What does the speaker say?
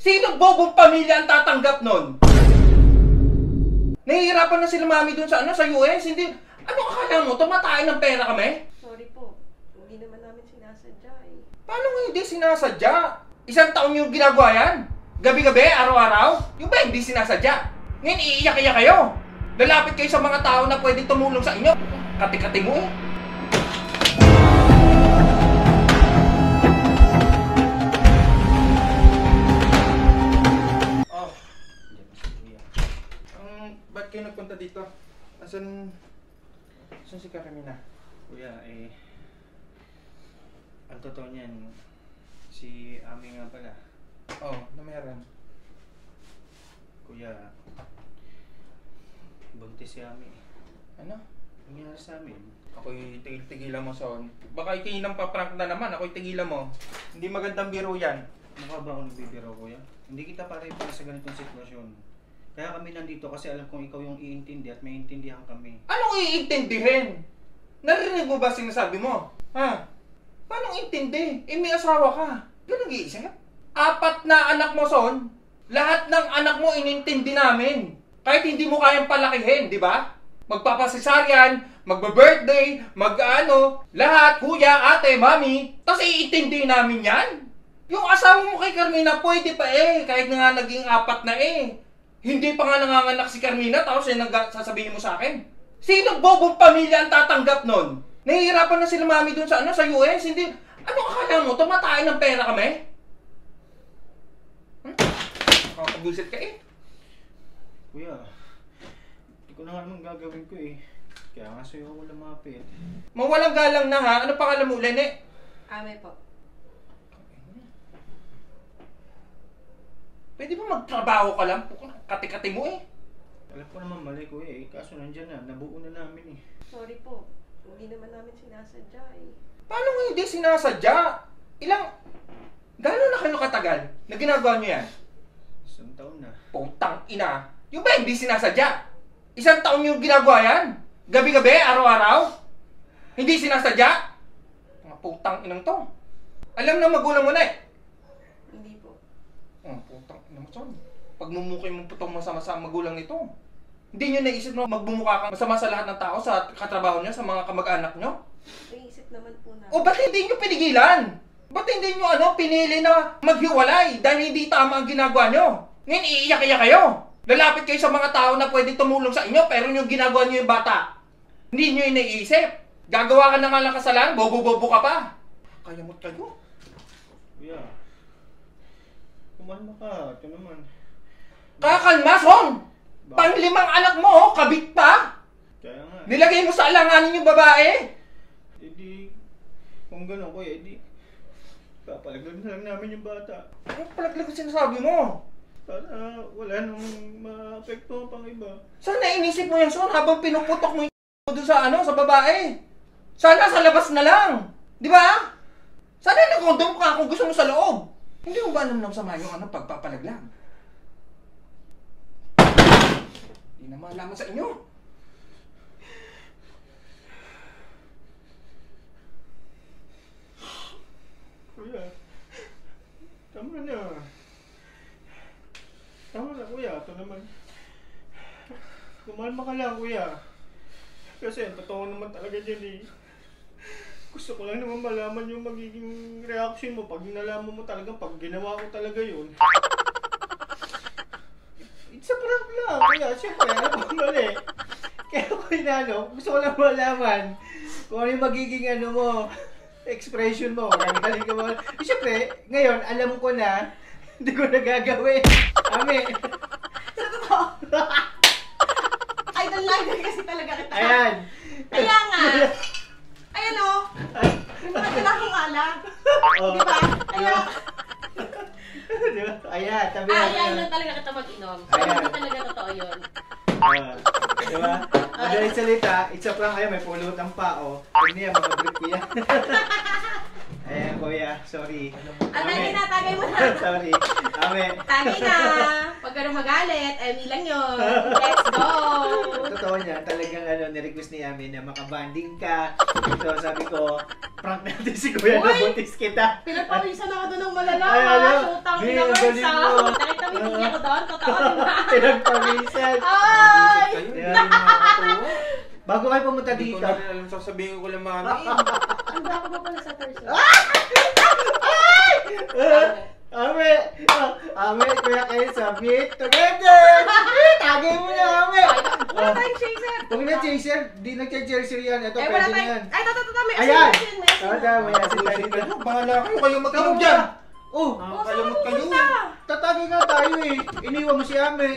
Sino bobong pamilya ang tatanggap nun? Nahihirapan na sila mami dun sa sa US. Hindi, ano akala mo? Tumatain ng pera kami? Sorry po. Hindi naman namin sinasadya eh. Paano nga hindi sinasadya? Isang taon yung ginagawa yan? Gabi-gabi, araw-araw? Yung ba hindi sinasadya? Ngayon iiyak-iyak kayo. Lalapit kayo sa mga tao na pwedeng tumulong sa inyo. Kati-kati mo eh. Ba't kayo nagpunta dito? Asan si Carmina? Kuya, ang totoo niyan, si Ami nga pala. Oo, na meron. Kuya, buntis si Ami. Ano? Nangyari sa amin. Ako'y tigil-tigilan mo, Son. Baka ikinang paprank na naman, ako'y tigilan mo. Hindi magandang biro yan. Mukha ba ako nagbibiro, kuya? Hindi kita pare para sa ganitong sitwasyon. Kaya kami nandito kasi alam kong ikaw yung iintindi at may intindihan kami. Anong iintindihin? Narinig mo ba sinasabi mo? Ha? Paano intindi? May asawa ka. Ganun nag-iisip? 4 na anak mo, Son. Lahat ng anak mo inintindi namin. Kahit hindi mo kayang palakihin, di ba? Magpapasesaryan, magba-birthday, lahat, kuya, ate, mami. Tapos iintindi namin yan? Yung asawa mo kay Carmina, pwede pa kahit nga naging 4 na Hindi pa nga nanganganak si Carmina, tapos sasabihin mo sa akin. Sino bobong pamilya ang tatanggap nun? Nahihirapan na sila mami dun sa sa US. Hindi, ano akala mo? Tumatain ng pera kami? Nakakabulsit ka Kuya, hindi ko na nga naman gagawin ko Kaya nga sa'yo ako lumapit. Mawalang galang na ha. Ano pangalan mo, Lene? Ame po. Pwede ba magtrabaho ka lang? Kati-kati mo Alam ko naman mali ko kaso nandyan na, nabuo na namin Sorry po. Hindi naman namin sinasadya Paano nga hindi sinasadya? Gano'n na kayo katagal na ginagawa nyo yan? 1 taon na. Putang ina. Yung ba hindi sinasadya? 1 taon yung ginagawa yan? Gabi-gabi, araw-araw? Hindi sinasadya? Mga putang inang to. Alam na magulang mo na Hindi po. Putang ina mo, Son. Pagmumukay mo putong masama sa magulang nito. Hindi nyo naisip na magbumukha ka masama sa lahat ng tao, sa katrabaho nyo, sa mga kamag-anak nyo? Naisip naman po namin. O ba't hindi nyo pinigilan? Ba't hindi nyo pinili na maghiwalay dahil hindi tama ang ginagawa nyo? Ngayon iiyak-iyak kayo. Lalapit kayo sa mga tao na pwedeng tumulong sa inyo pero yung ginagawa nyo yung bata. Hindi nyo yung naisip. Gagawa ka na nga lang kasalanan, bobo-bobo ka pa. Kaya mo't kayo. Kuya, kumalma ka. Ito naman. Kakalma, Son! Pang-5 anak mo, kabit pa! Kaya nga. Nilagay mo sa alanganin yung babae! Kung gano'n kuya, papalaglag na lang namin yung bata. Ano palaglag ang sinasabi mo? Para wala nang maapekto pang iba. Sana inisip mo yan, Son, habang pinuputok mo yung doon sa sa babae. Sana sa labas na lang. Di ba? Sana nag-condom ka kung gusto mo sa loob. Hindi mo ba alam na masama yung pagpapalaglag? Hindi na malaman sa inyo. Kuya, tama na. Tama na kuya, ito naman. Kumalma ka lang kuya. Kasi ang totoo naman talaga dyan Gusto ko lang naman malaman yung magiging reaction mo pag nalaman mo talagang pag ginawa ko talaga yun. It's a prank lang kuya, siyempre alam mo mali. Kaya ko gusto ko lang malaman kung ano yung magiging mo, expression mo, galing ka mo. Siyempre, ngayon alam ko na hindi ko nagagawin. Ame. Sa totoo. Idol lang kasi talaga kita. Ayan. Kaya nga. Ayan may mga dala kong alak. Di ba? Kaya. Ayan, tabi Ayan lang talaga kita mag-inom. Hindi talaga totoo yun. Diba? Madaling salita, it's a prank. Ayan, may pulutan pa Huwag niya, mga brief ko yan. Ayan, kuya, sorry. Tagay na, tagay mo na. Sorry. Ame. Tagay na. Pag ka na magalit, Amy lang yun. Let's go! Totoo niya, talagang nirequest ni Ami na makabanding ka. So sabi ko, prank natin si Kuya na buntis kita. Pinagpawisan ako doon ng malala. Ay, alam. Shootang Di, ina galing mo. Nakita mo yung tingin ko doon? Totoo, di ba? Pinagpawisan. Ay! Kayo, hindi na nakakatuwa. Bago kayo pumunta Hindi ko dito. na rin alam sasabihin ko lang mami. Ang baka pa pala sa Thursday. Ame, kuya kayo submit together! Tagay mo na, Ame! Wala tayong chaser. Huwag na chaser, di nag-chaser yan. Ito, Eh, wala pwede na tayong... yan. Ay, tata, may Ayan! asin, may asin. Tama, may asin tayo dito. Ano, bahala kayo. Kayo Ikaw magkinog muna. dyan. Oh, Nakakalamot kayo. Pupunta. tatagay nga tayo eh. Iniwan mo si Ame.